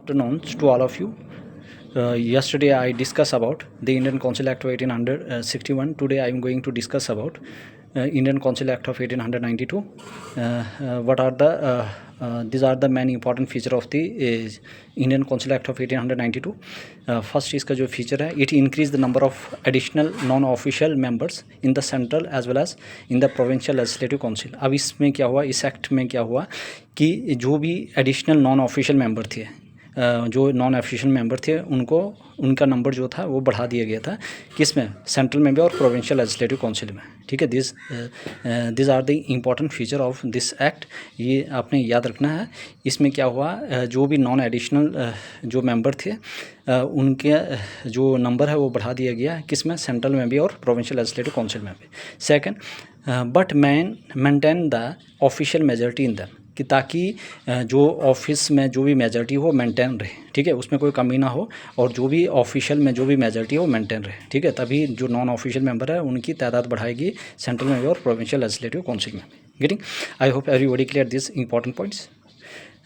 afternoon to all of you. Yesterday I discussed about the Indian Council Act of 1861. Today I am going to discuss about Indian Council Act of 1892. What are the these are the main important feature of the Indian Council Act of 1892. First इसका जो feature है, it increase the number of additional non-official members in the central as well as in the provincial legislative council. अब इसमें क्या हुआ, इस act में क्या हुआ कि जो भी एडिशनल नॉन ऑफिशियल मेंबर थे, जो नॉन ऑफिशियल मेंबर थे, उनको उनका नंबर जो था वो बढ़ा दिया गया था, किस में, सेंट्रल में भी और प्रोविंशियल लेजिस्लेटिव काउंसिल में. ठीक है, this are the important feature of this act, ये आपने याद रखना है. इसमें क्या हुआ, जो भी नॉन एडिशनल जो मेंबर थे उनके जो नंबर है वो बढ़ा दिया गया, किस में, सेंट्रल में भी और प्रोविंशियल लेजिस्लेटिव काउंसिल में भी. Second, but maintain the official majority in them, कि ताकि जो ऑफिस में जो भी मेजॉरिटी हो मेंटेन रहे. ठीक है, उसमें कोई कमी ना हो, और जो भी ऑफिशियल में जो भी मेजॉरिटी हो मेंटेन रहे. ठीक है, तभी जो नॉन ऑफिशियल मेंबर है उनकी तादाद बढ़ाएगी सेंट्रल में भी और प्रोविंशियल लेजिस्लेटिव काउंसिल में. Getting, I hope everybody clear this important points.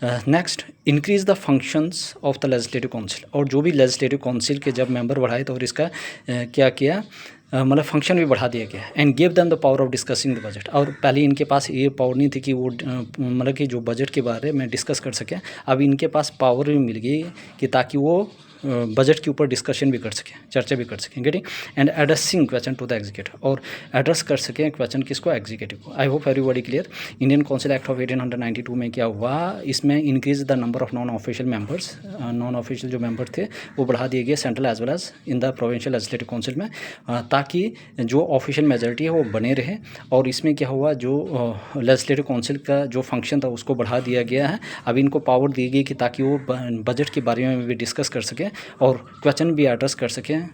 Next, increase the functions of the legislative council. और जो भी लेजिस्लेटिव काउंसिल के जब मेंबर बढ़ाए तो और इसका क्या किया, मतलब फंक्शन भी बढ़ा दिया गया. And give them the power of discussing the budget. और पहले इनके पास ये पावर नहीं थी कि वो मतलब कि जो बजट के बारे में डिस्कस कर सकें. अब इनके पास पावर भी मिल गई कि ताकि वो बजट के ऊपर डिस्कशन भी कर सकें, चर्चा भी कर सकें. Getting, and addressing question to the executive, और एड्रेस कर सकें क्वेश्चन किसको, एग्जीक्यूटिव को. I hope everybody clear. Indian council act of 1892 में क्या हुआ, इसमें increase the number of non official members, non official जो मेंबर थे वो बढ़ा दिए गए central as well as in the provincial legislative council में, ताकि जो ऑफिशियल मेजॉरिटी है वो बने रहे. और इसमें क्या हुआ, जो लेजिस्लेटिव काउंसिल का जो फंक्शन था उसको बढ़ा दिया गया है. अब इनको पावर दी गई कि ताकि वो बजट के बारे में भी डिस्कस कर सकें और क्वेश्चन भी एड्रेस कर सकें,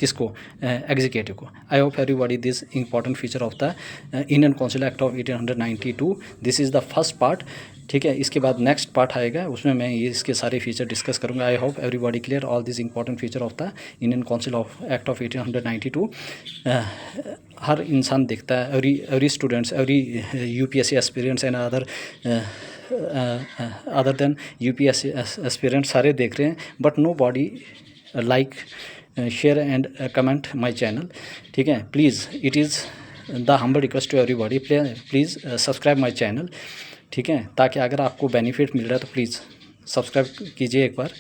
किसको, एग्जीक्यूटिव को. I hope everybody this important feature of the Indian council act of 1892. This is the first part. ठीक है, इसके बाद नेक्स्ट पार्ट आएगा, उसमें मैं ये इसके सारे फीचर डिस्कस करूंगा. I hope everybody clear all this important feature of the Indian council of act of 1892. हर इंसान देखता है, every students, every UPSC aspirants and other than UPSC aspirants सारे देख रहे हैं, but nobody like, share and comment my channel. ठीक है, please, it is the humble request to everybody, please subscribe my channel. ठीक है, ताकि अगर आपको बेनिफिट मिल रहा है तो प्लीज़ सब्सक्राइब कीजिए एक बार.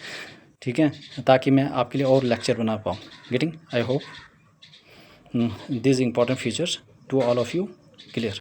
ठीक है, ताकि मैं आपके लिए और लेक्चर बना पाऊँ. Getting, I hope this important features to all of you clear.